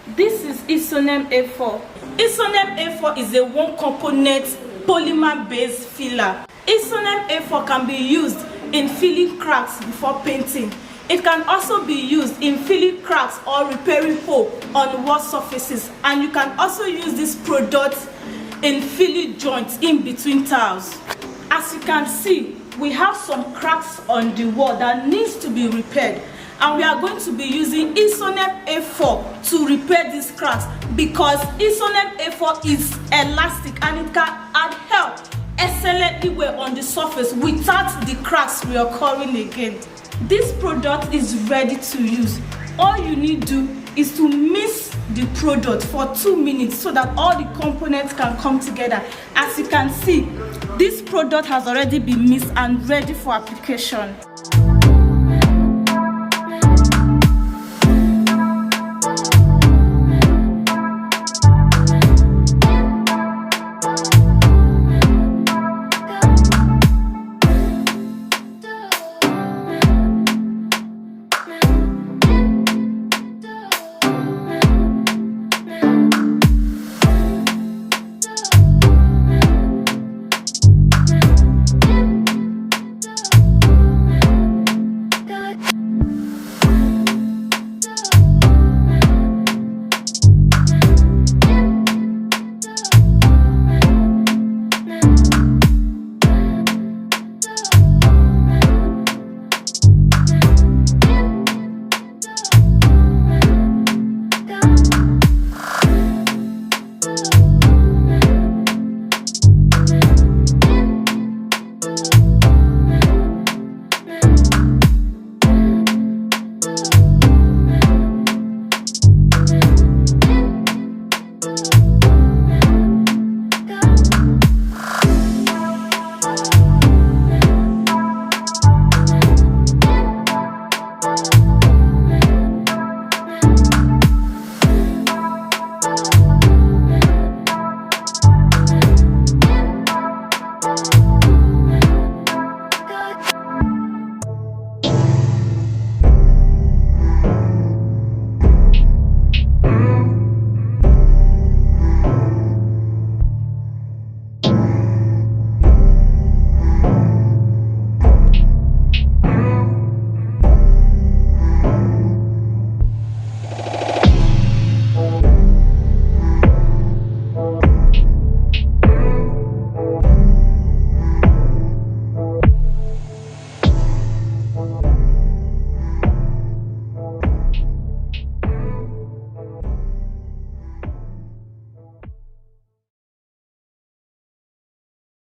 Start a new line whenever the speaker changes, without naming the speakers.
This is Isonem A4. Isonem A4 is a one-component polymer-based filler. Isonem A4 can be used in filling cracks before painting. It can also be used in filling cracks or repairing holes on wall surfaces, and you can also use this product in filling joints in between tiles. As you can see, we have some cracks on the wall that needs to be repaired, and we are going to be using Isonem A4 to repair these cracks because Isonem A4 is elastic and it can adhere excellently well on the surface without the cracks reoccurring again. This product is ready to use. All you need to do is to mix the product for 2 minutes so that all the components can come together. As you can see, this product has already been mixed and ready for application.